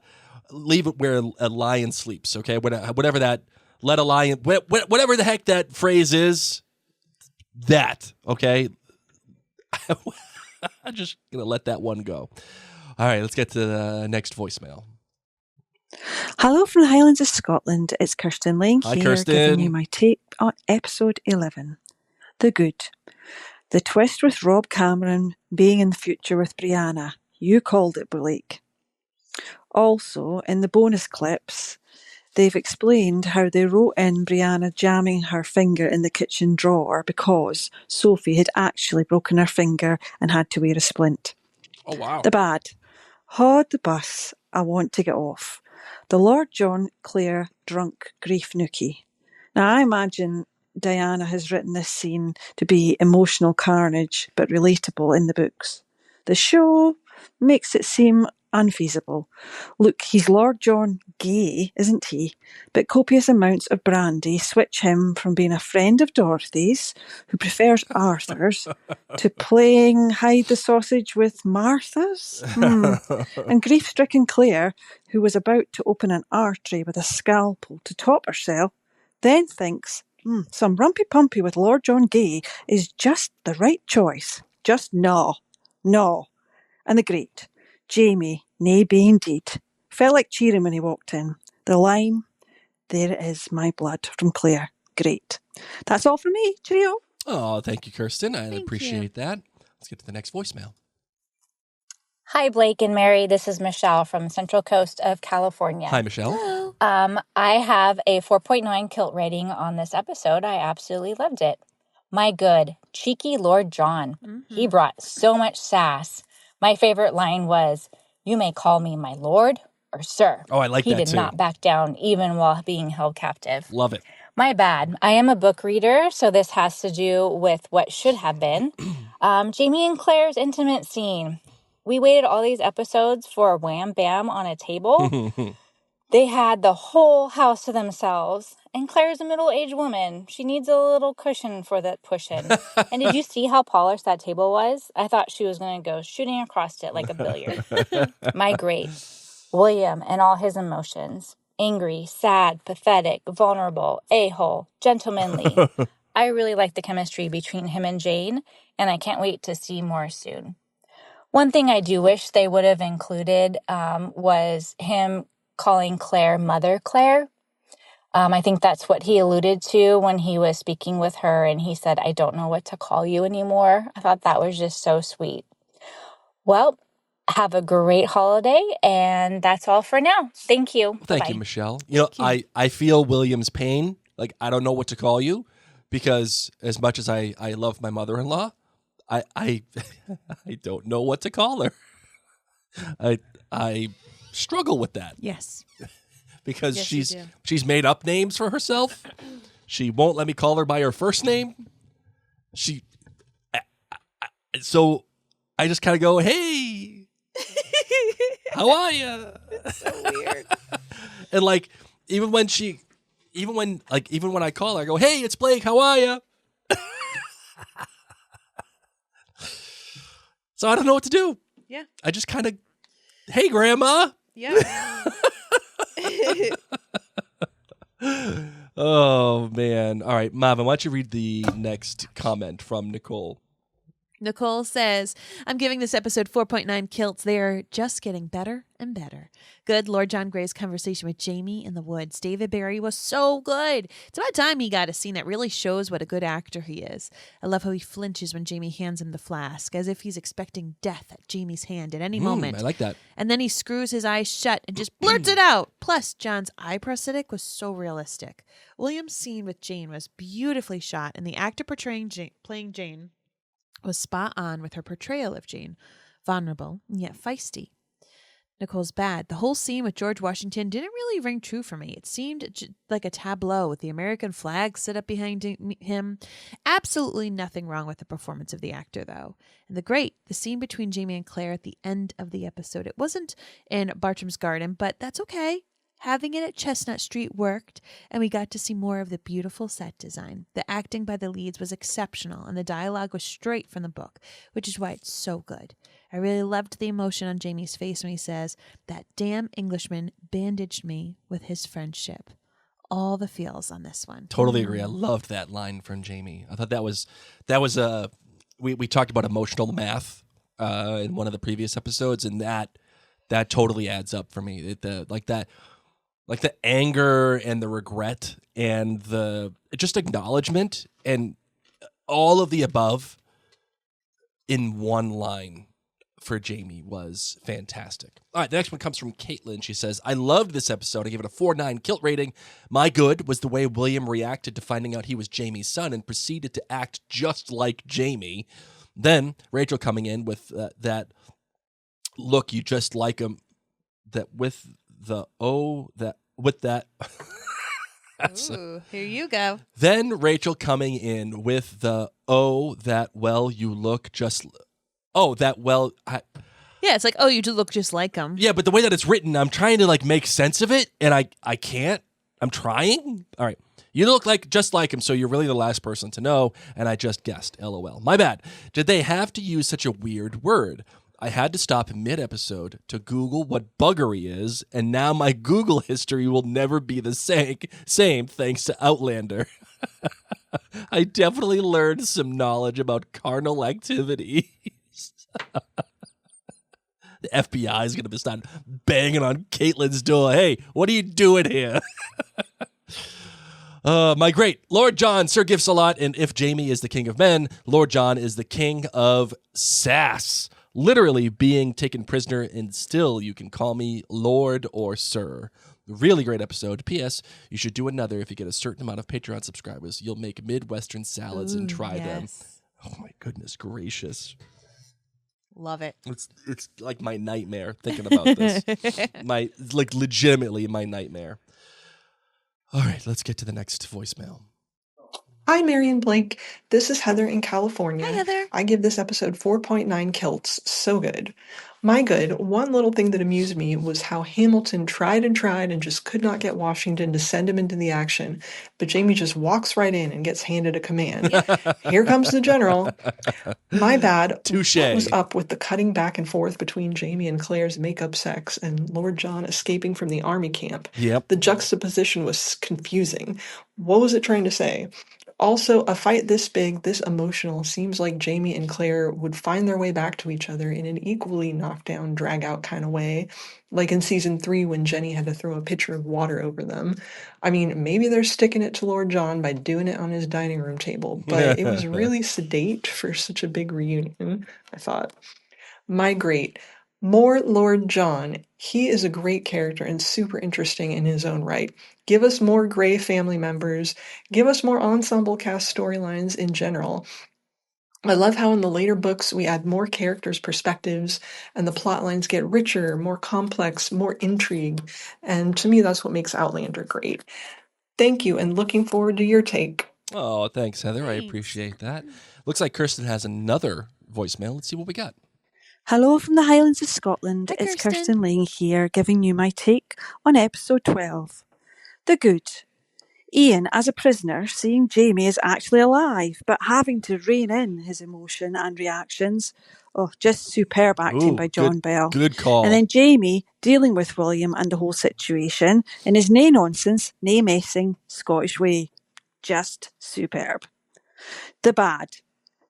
leave it where a lion sleeps. Okay, whatever that. Let a lion, whatever the heck that phrase is, that, okay? I'm just going to let that one go. All right, let's get to the next voicemail. Hello from the Highlands of Scotland. It's Kirsten Lane Hi, here, Kirsten. giving you my take on episode 11, The Good. The twist with Rob Cameron being in the future with Brianna. You called it, Blake. Also, in the bonus clips, they've explained how they wrote in Brianna jamming her finger in the kitchen drawer because Sophie had actually broken her finger and had to wear a splint. Oh, wow. The bad. Haud the bus, I want to get off. The Lord John Clare drunk grief nookie. Now, I imagine Diana has written this scene to be emotional carnage, but relatable in the books. The show makes it seem unfeasible. Look, he's Lord John Gay, isn't he? But copious amounts of brandy switch him from being a friend of Dorothy's, who prefers Arthur's, to playing hide the sausage with Martha's. And grief-stricken Claire, who was about to open an artery with a scalpel to top herself, then thinks, some rumpy-pumpy with Lord John Gay is just the right choice. Just no. And the great Jamie, nay be indeed, felt like cheering when he walked in. The line, there it is, my blood, from Claire. Great. That's all from me. Cheerio. Oh, thank you, Kirsten. I Thank appreciate that. Let's get to the next voicemail. Hi, Blake and Mary. This is Michelle from Central Coast of California. Hi, Michelle. Hello. I have a 4.9 kilt rating on this episode. I absolutely loved it. My good, cheeky Lord John. He brought so much sass. My favorite line was, "You may call me my lord or sir." Oh, I like he that did too. not back down even while being held captive. Love it. My bad. I am a book reader, so this has to do with what should have been. Jamie and Claire's intimate scene. We waited all these episodes for a wham bam on a table. They had the whole house to themselves. And Claire's a middle-aged woman. She needs a little cushion for that push-in. And did you see how polished that table was? I thought she was going to go shooting across it like a billiard. My great. William and all his emotions. Angry, sad, pathetic, vulnerable, a-hole, gentlemanly. I really like the chemistry between him and Jane, and I can't wait to see more soon. One thing I do wish they would have included was him calling Claire Mother Claire. I think that's what he alluded to when he was speaking with her, and he said, "I don't know what to call you anymore." I thought that was just so sweet. Well, have a great holiday, and that's all for now. Thank you. Thank Bye-bye. you, Michelle. I feel William's pain. Like, I don't know what to call you, because as much as I love my mother-in-law, I I don't know what to call her. I struggle with that. Yes. Because Yes, you do. she's made up names for herself. She won't let me call her by her first name. So I just kind of go, "Hey, how are you?" It's so weird. And like even when I call her, I go, "Hey, it's Blake. How are you?" So I don't know what to do. Yeah. I just kind of, "Hey, Grandma." Yeah. Oh, man. All right, Marvin, why don't you read the next comment from Nicole? Nicole says, "I'm giving this episode 4.9 kilts. They are just getting better and better. Good Lord John Gray's conversation with Jamie in the woods. David Barry was so good. It's about time he got a scene that really shows what a good actor he is. I love how he flinches when Jamie hands him the flask, as if he's expecting death at Jamie's hand at any moment. I like that. And then he screws his eyes shut and just blurts it out. Plus, John's eye prosthetic was so realistic. William's scene with Jane was beautifully shot, and the actor playing Jane was spot on with her portrayal of Jane, vulnerable and yet feisty. Nicole's bad. The whole scene with George Washington didn't really ring true for me. It seemed like a tableau with the American flag set up behind him. Absolutely nothing wrong with the performance of the actor, though. And the scene between Jamie and Claire at the end of the episode. It wasn't in Bartram's Garden, but that's okay. Having it at Chestnut Street worked, and we got to see more of the beautiful set design. The acting by the leads was exceptional, and the dialogue was straight from the book, which is why it's so good. I really loved the emotion on Jamie's face when he says, "That damn Englishman bandaged me with his friendship." All the feels on this one. Totally agree. I loved that line from Jamie. I thought that was we talked about emotional math in one of the previous episodes, and that totally adds up for me. Like the anger and the regret and the just acknowledgement and all of the above in one line for Jamie was fantastic. All right, the next one comes from Caitlin. She says, "I loved this episode. I give it a 4.9 kilt rating. My good was the way William reacted to finding out he was Jamie's son and proceeded to act just like Jamie. Then Rachel coming in with that look, you just like him, that with the with that. Ooh, here you go. Then Rachel coming in with the that well you look just Yeah, it's like, oh, you do look just like him. Yeah, but the way that it's written, I'm trying to like make sense of it, and I can't. I'm trying. All right. You look just like him, so you're really the last person to know, and I just guessed. LOL. My bad. Did they have to use such a weird word? I had to stop mid-episode to Google what buggery is, and now my Google history will never be the same thanks to Outlander. I definitely learned some knowledge about carnal activities. The FBI is going to start banging on Caitlin's door. Hey, what are you doing here? My great Lord John, Sir Gifts a lot, and if Jamie is the king of men, Lord John is the king of sass. literally being taken prisoner, and still you can call me Lord or Sir. Really great episode. P.S. You should do another if you get a certain amount of Patreon subscribers. You'll make Midwestern salads and try them. Oh my goodness gracious. Love it. It's like my nightmare thinking about this. Legitimately my nightmare. All right, let's get to the next voicemail. Hi, Mary and Blake. This is Heather in California. Hi, Heather. I give this episode 4.9 kilts. So good. My good, one little thing that amused me was how Hamilton tried and just could not get Washington to send him into the action. But Jamie just walks right in and gets handed a command. Here comes the general. My bad. Touche. What was up with the cutting back and forth between Jamie and Claire's makeup sex and Lord John escaping from the army camp? Yep. The juxtaposition was confusing. What was it trying to say? Also, a fight this big, this emotional, seems like Jamie and Claire would find their way back to each other in an equally knockdown, drag-out kind of way, like in season 3 when Jenny had to throw a pitcher of water over them. I mean, maybe they're sticking it to Lord John by doing it on his dining room table, but it was really sedate for such a big reunion, I thought. My great. More Lord John. He is a great character and super interesting in his own right. Give us more Grey family members. Give us more ensemble cast storylines in general. I love how in the later books we add more characters' perspectives and the plot lines get richer, more complex, more intrigue. And to me, that's what makes Outlander great. Thank you, and looking forward to your take. Oh, thanks, Heather. I appreciate that. Looks like Kirsten has another voicemail. Let's see what we got. Hello from the Highlands of Scotland. Hi, It's Kirsten. Kirsten Lang here, giving you my take on episode 12. The good. Ian, as a prisoner, seeing Jamie is actually alive, but having to rein in his emotion and reactions. Oh, just superb acting by John Bell. Good call. And then Jamie dealing with William and the whole situation in his nay-nonsense, nay-messing Scottish way. Just superb. The bad.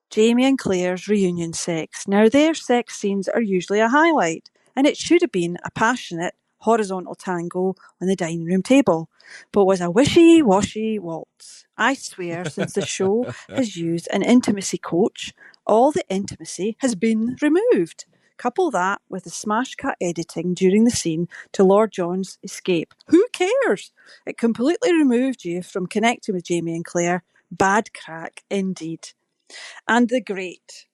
Jamie and Claire's reunion sex. Now, their sex scenes are usually a highlight, and it should have been a passionate, horizontal tango on the dining room table, but was a wishy-washy waltz. I swear, since the show has used an intimacy coach, all the intimacy has been removed. Couple that with the smash cut editing during the scene to Lord John's escape. Who cares? It completely removed you from connecting with Jamie and Claire. Bad crack, indeed. And the great.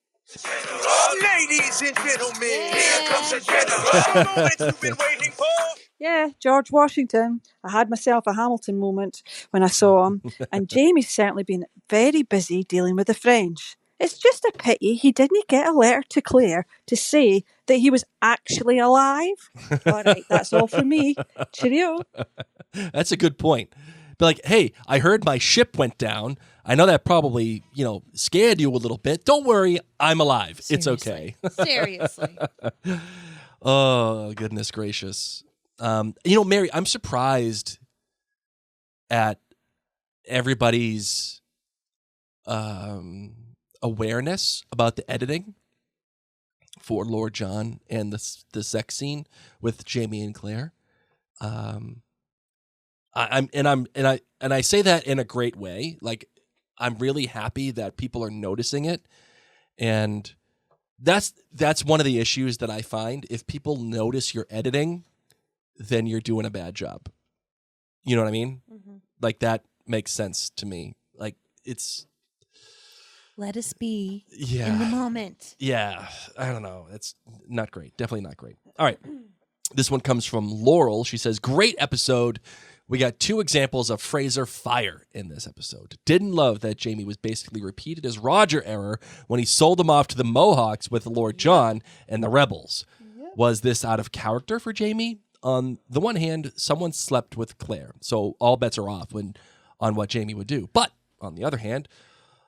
Ladies and gentlemen, here comes the general moment you've been waiting for. Yeah, George Washington. I had myself a Hamilton moment when I saw him. And Jamie's certainly been very busy dealing with the French. It's just a pity he didn't get a letter to Claire to say that he was actually alive. All right, that's all from me. Cheerio. That's a good point. Be like, hey, I heard my ship went down. I know that probably, scared you a little bit. Don't worry, I'm alive. Seriously. It's okay. Seriously. Oh, goodness gracious. Mary, I'm surprised at everybody's awareness about the editing for Lord John and the sex scene with Jamie and Claire. I say that in a great way. Like, I'm really happy that people are noticing it, and that's one of the issues that I find. If people notice your editing, then you're doing a bad job. You know what I mean? Mm-hmm. Like, that makes sense to me. Like, it's let us be in the moment. Yeah, I don't know. It's not great. Definitely not great. All right. This one comes from Laurel. She says, great episode. We got 2 examples of Fraser fire in this episode. Didn't love that Jamie was basically repeated his Roger error when he sold them off to the Mohawks with Lord John and the rebels. Was this out of character for Jamie? On the one hand, someone slept with Claire, so all bets are off on what Jamie would do. But on the other hand,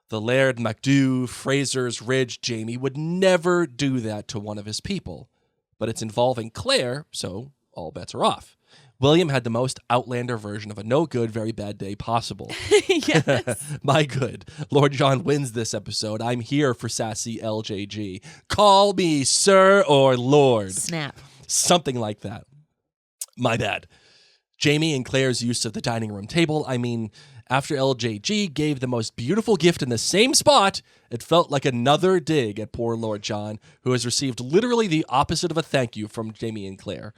the Laird, MacDu, Fraser's Ridge Jamie would never do that to one of his people. But it's involving Claire, so all bets are off. William had the most Outlander version of a no good, very bad day possible. Yes. My good. Lord John wins this episode. I'm here for sassy LJG. Call me sir or lord. Snap. Something like that. My bad. Jamie and Claire's use of the dining room table. I mean, After LJG gave the most beautiful gift in the same spot, it felt like another dig at poor Lord John, who has received literally the opposite of a thank you from Jamie and Claire.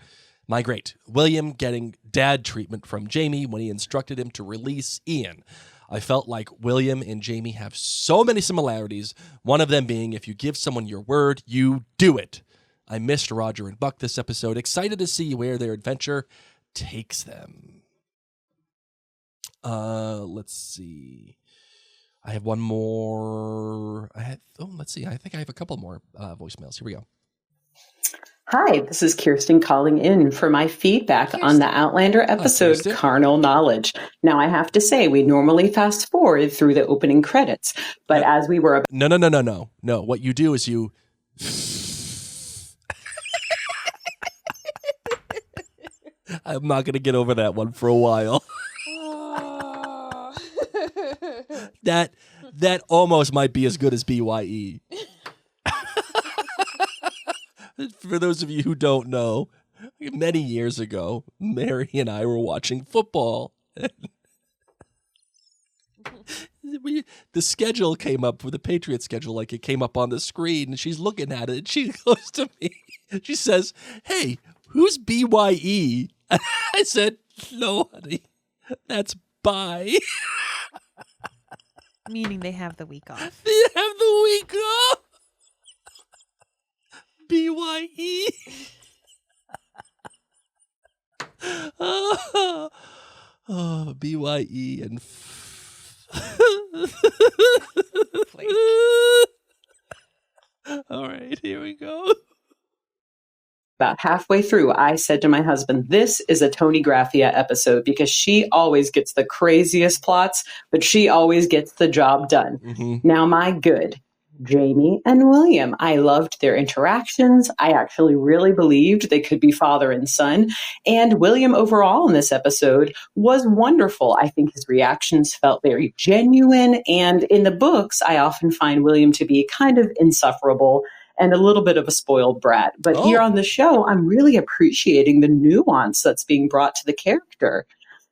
My great, William getting dad treatment from Jamie when he instructed him to release Ian. I felt like William and Jamie have so many similarities, one of them being if you give someone your word, you do it. I missed Roger and Buck this episode, excited to see where their adventure takes them. Let's see. I have one more. Let's see. I think I have a couple more voicemails. Here we go. Hi, this is Kirsten calling in for my feedback on the Outlander episode, Carnal Knowledge. Now, I have to say, we normally fast forward through the opening credits, but as we were... No. What you do is you... I'm not going to get over that one for a while. That almost might be as good as BYE. For those of you who don't know, many years ago, Mary and I were watching football. The schedule came up for the Patriots schedule, like it came up on the screen, and she's looking at it, and she goes to me. She says, "Hey, who's BYE?" I said, "No, honey, that's bye." Meaning they have the week off. They have the week off. BYE. Oh, BYE and all right, here we go. About halfway through, I said to my husband, this is a Tony Graphia episode because she always gets the craziest plots, but she always gets the job done. Mm-hmm. Now, my good, Jamie and William. I loved their interactions. I actually really believed they could be father and son. And William overall in this episode was wonderful. I think his reactions felt very genuine. And in the books, I often find William to be kind of insufferable and a little bit of a spoiled brat. But here on the show, I'm really appreciating the nuance that's being brought to the character.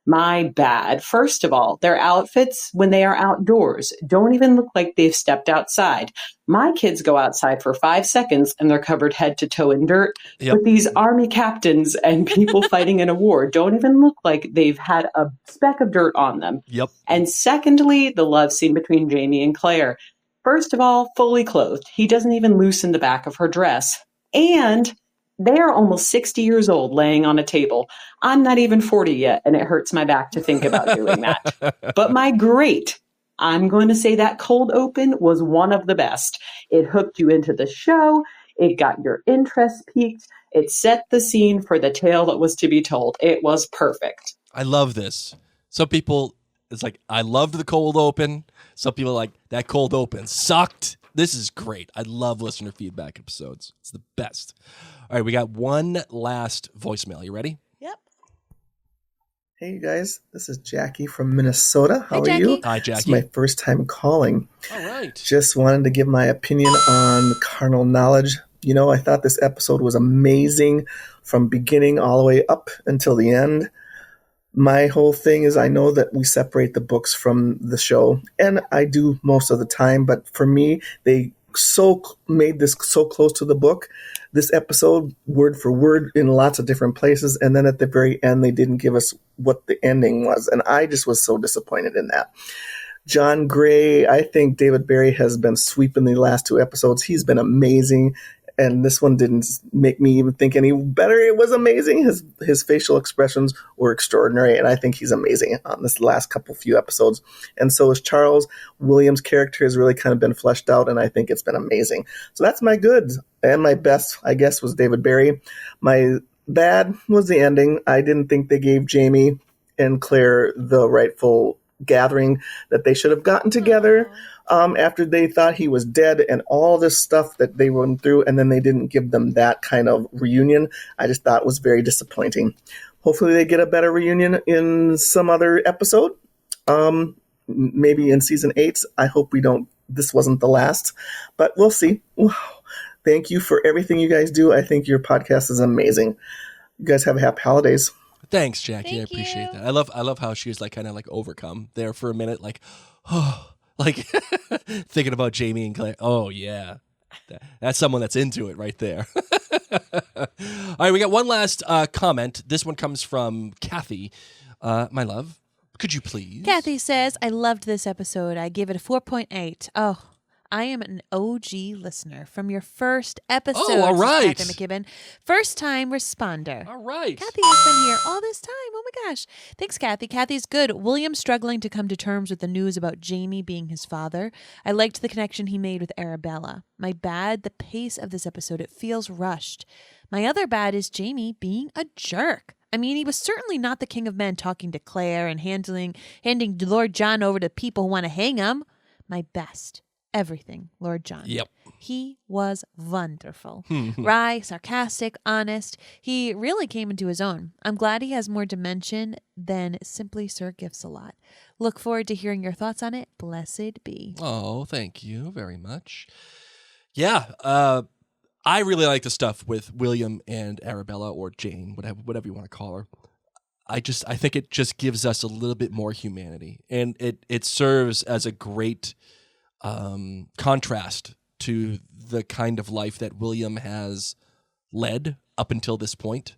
My bad. First of all, their outfits when they are outdoors don't even look like they've stepped outside. My kids go outside for 5 seconds and they're covered head to toe in dirt. Yep. But these army captains and people fighting in a war don't even look like they've had a speck of dirt on them. Yep. And secondly, the love scene between Jamie and Claire. First of all, fully clothed. He doesn't even loosen the back of her dress. And they are almost 60 years old laying on a table. I'm not even 40 yet, and it hurts my back to think about doing that. But my great, I'm going to say that cold open was one of the best. It hooked you into the show. It got your interest piqued. It set the scene for the tale that was to be told. It was perfect. I love this. Some people, it's like, I loved the cold open. Some people are like, that cold open sucked. This is great. I love listener feedback episodes. It's the best. All right, we got one last voicemail. You ready? Yep. Hey, you guys. This is Jackie from Minnesota. How are you? Hi, Jackie. It's my first time calling. All right. Just wanted to give my opinion on Carnal Knowledge. You know, I thought this episode was amazing from beginning all the way up until the end. My whole thing is I know that we separate the books from the show, and I do most of the time, but for me, they made this so close to the book, this episode, word for word, in lots of different places, and then at the very end, they didn't give us what the ending was, and I just was so disappointed in that. John Gray, I think David Barry has been sweeping the last 2 episodes. He's been amazing. And this one didn't make me even think any better. It was amazing. His facial expressions were extraordinary, and I think he's amazing on this last few episodes. And so is Charles. William's character has really kind of been fleshed out, and I think it's been amazing. So that's my good. And my best, I guess, was David Barry. My bad was the ending. I didn't think they gave Jamie and Claire the rightful gathering that they should have gotten together. After they thought he was dead and all this stuff that they went through, and then they didn't give them that kind of reunion. I just thought it was very disappointing. Hopefully they get a better reunion in some other episode. Maybe in season 8. I hope this wasn't the last, but we'll see. Wow. Thank you for everything you guys do. I think your podcast is amazing. You guys have happy holidays. Thanks, Jackie. I Thank appreciate you. that. I love how she was like kind of like overcome there for a minute, like, oh, like thinking about Jamie and Claire. Oh yeah, that's someone that's into it right there. All right, we got one last comment. This one comes from Kathy. My love, could you please? Kathy says, I loved this episode. I give it a 4.8. Oh, I am an OG listener from your first episode. Oh, all right. Kathy McKibben. First time responder. All right. Kathy has been here all this time. Oh my gosh. Thanks, Kathy. Kathy's good. William struggling to come to terms with the news about Jamie being his father. I liked the connection he made with Arabella. My bad, the pace of this episode, it feels rushed. My other bad is Jamie being a jerk. I mean, he was certainly not the king of men talking to Claire and handing Lord John over to people who want to hang him. My best. Everything, Lord John. Yep. He was wonderful. Wry, sarcastic, honest. He really came into his own. I'm glad he has more dimension than simply Sir Gifts a lot. Look forward to hearing your thoughts on it. Blessed be. Oh, thank you very much. Yeah, I really like the stuff with William and Arabella, or Jane, whatever you want to call her. I think it just gives us a little bit more humanity, and it serves as a great contrast to the kind of life that William has led up until this point.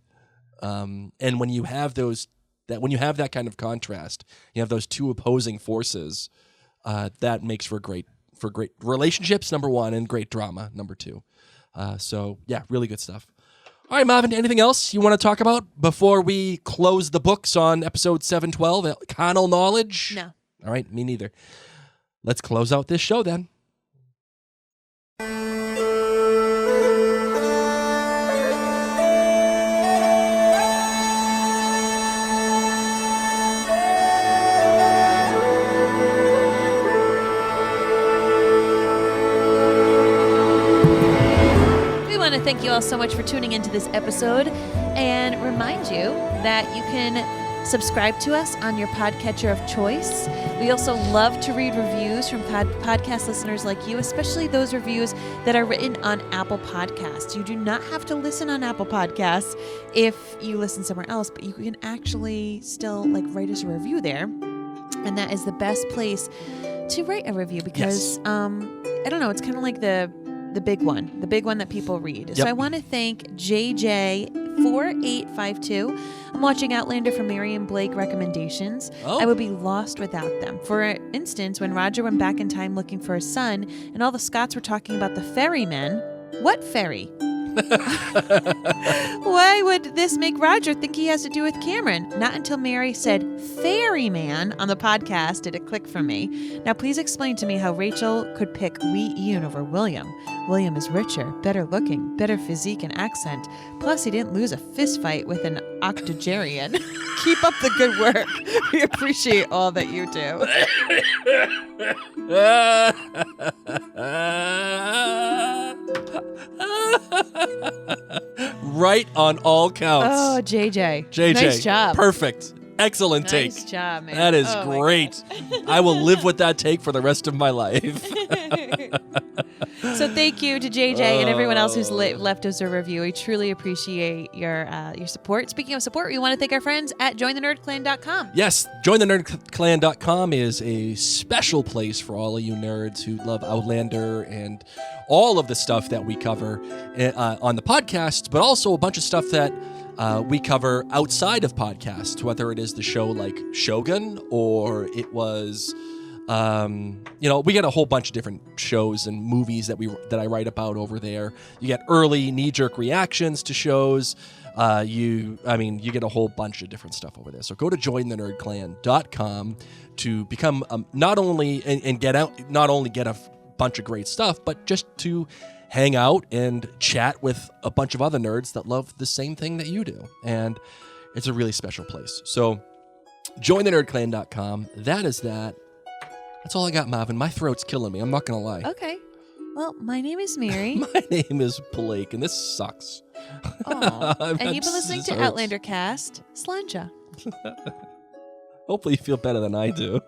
And when you have that kind of contrast, you have those two opposing forces, that makes for great relationships, number one, and great drama, number two. So yeah, really good stuff. All right, Marvin, anything else you want to talk about before we close the books on episode 712, Carnal Knowledge? No. All right, me neither. Let's close out this show then. Thank you all so much for tuning into this episode, and remind you that you can subscribe to us on your podcatcher of choice. We also love to read reviews from podcast listeners like you, especially those reviews that are written on Apple Podcasts. You do not have to listen on Apple Podcasts if you listen somewhere else, but you can actually still write us a review there, and that is the best place to write a review because yes. I don't know, it's kind of like the big one that people read. Yep. So I want to thank JJ4852. I'm watching Outlander for Marion Blake recommendations. I would be lost without them. For instance, when Roger went back in time looking for his son and all the Scots were talking about the ferrymen, what ferry? Why would this make Roger think he has to do with Cameron? Not until Mary said ferryman on the podcast did it click for me. Now please explain to me how Rachel could pick wee Ian over William. William is richer, better looking, better physique and accent. Plus he didn't lose a fist fight with an octogenarian. Keep up the good work. We appreciate all that you do. Right on all counts. Oh, JJ. JJ. Nice job. Perfect. Excellent take. Nice job, man. That is great. I will live with that take for the rest of my life. So thank you to JJ and everyone else who's left us a review. We truly appreciate your support. Speaking of support, we want to thank our friends at jointhenerdclan.com. Yes, jointhenerdclan.com is a special place for all of you nerds who love Outlander and all of the stuff that we cover on the podcast, but also a bunch of stuff that we cover outside of podcasts, whether it is the show like Shogun or it was, we get a whole bunch of different shows and movies that I write about over there. You get early knee-jerk reactions to shows. You get a whole bunch of different stuff over there. So go to jointhenerdclan.com to become not only get a bunch of great stuff, but just to hang out and chat with a bunch of other nerds that love the same thing that you do. And it's a really special place. So jointhenerdclan.com. That is that. That's all I got, Marvin. My throat's killing me. I'm not going to lie. Okay. Well, my name is Mary. My name is Blake, and this sucks. And you've been listening to Outlander Cast. Slanja. Hopefully you feel better than I do.